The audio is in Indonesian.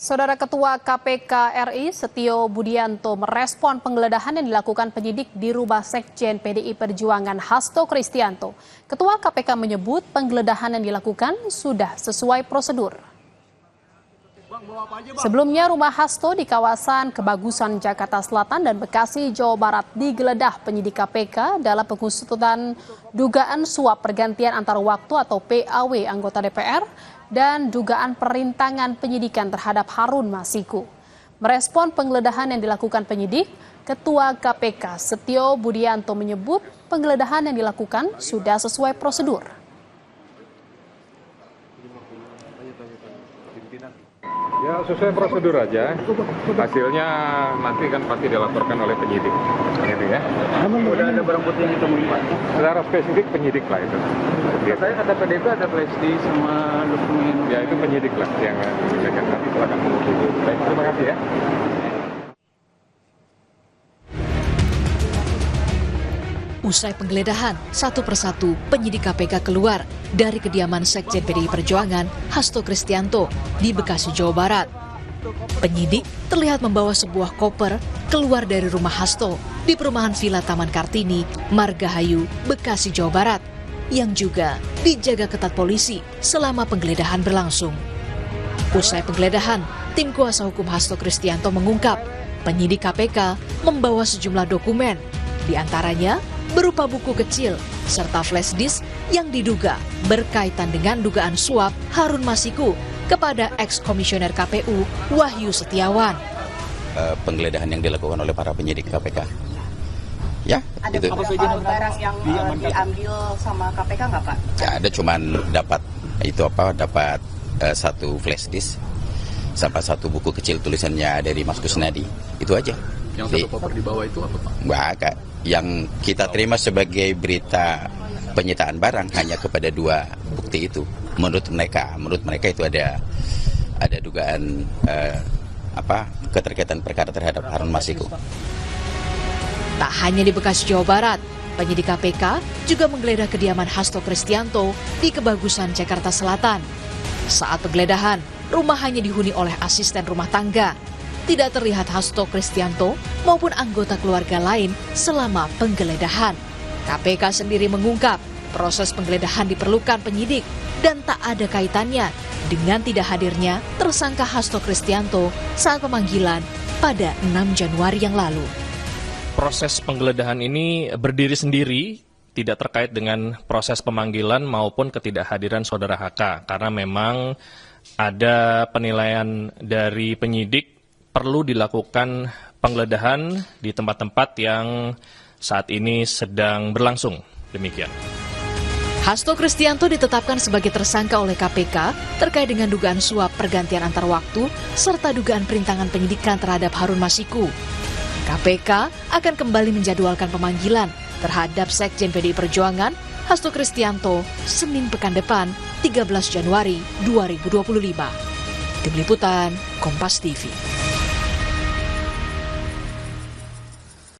Saudara Ketua KPK RI Setio Budianto merespon penggeledahan yang dilakukan penyidik di rumah Sekjen PDI Perjuangan Hasto Kristianto. Ketua KPK menyebut penggeledahan yang dilakukan sudah sesuai prosedur. Sebelumnya rumah Hasto di kawasan Kebagusan Jakarta Selatan dan Bekasi Jawa Barat digeledah penyidik KPK dalam pengusutan dugaan suap pergantian antar waktu atau PAW anggota DPR dan dugaan perintangan penyidikan terhadap Harun Masiku. Merespon penggeledahan yang dilakukan penyidik, Ketua KPK Setio Budianto menyebut penggeledahan yang dilakukan sudah sesuai prosedur. Ya sesuai prosedur aja, hasilnya nanti kan pasti dilaporkan oleh penyidik, gitu ya. Udah ada barang bukti yang ditemukan Pak? Secara spesifik penyidik lah itu. Katanya kata PDIP ada flash disk sama dokumen. Ya itu penyidik lah yang dicek, nanti silakan menghubungi. Baik, terima kasih ya. Usai penggeledahan, satu persatu penyidik KPK keluar dari kediaman Sekjen PDI Perjuangan Hasto Kristianto di Bekasi, Jawa Barat. Penyidik terlihat membawa sebuah koper keluar dari rumah Hasto di perumahan Villa Taman Kartini, Margahayu, Bekasi, Jawa Barat, yang juga dijaga ketat polisi selama penggeledahan berlangsung. Usai penggeledahan, tim kuasa hukum Hasto Kristianto mengungkap penyidik KPK membawa sejumlah dokumen, di antaranya berupa buku kecil serta flash disk yang diduga berkaitan dengan dugaan suap Harun Masiku kepada ex-komisioner KPU Wahyu Setiawan. Penggeledahan yang dilakukan oleh para penyidik KPK. Ya, ada itu. Barang yang diambil sama KPK nggak Pak? Ya, ada cuman dapat satu flash disk sama satu buku kecil tulisannya dari Mas Kusnadi. Itu aja. Yang satu koper di bawah itu apa Pak? Enggak, yang kita terima sebagai berita penyitaan barang hanya kepada dua bukti itu. Menurut mereka itu ada dugaan keterkaitan perkara terhadap Harun Masiku. Tak hanya di Bekasi, Jawa Barat, penyidik KPK juga menggeledah kediaman Hasto Kristianto di Kebagusan, Jakarta Selatan. Saat penggeledahan, rumah hanya dihuni oleh asisten rumah tangga. Tidak terlihat Hasto Kristianto maupun anggota keluarga lain selama penggeledahan. KPK sendiri mengungkap proses penggeledahan diperlukan penyidik dan tak ada kaitannya dengan tidak hadirnya tersangka Hasto Kristianto saat pemanggilan pada 6 Januari yang lalu. Proses penggeledahan ini berdiri sendiri, tidak terkait dengan proses pemanggilan maupun ketidakhadiran saudara HK, karena memang ada penilaian dari penyidik perlu dilakukan penggeledahan di tempat-tempat yang saat ini sedang berlangsung. Demikian. Hasto Kristianto ditetapkan sebagai tersangka oleh KPK terkait dengan dugaan suap pergantian antar waktu serta dugaan perintangan penyidikan terhadap Harun Masiku. KPK akan kembali menjadwalkan pemanggilan terhadap Sekjen PDI Perjuangan Hasto Kristianto Senin pekan depan 13 Januari 2025. Tim Liputan Kompas TV.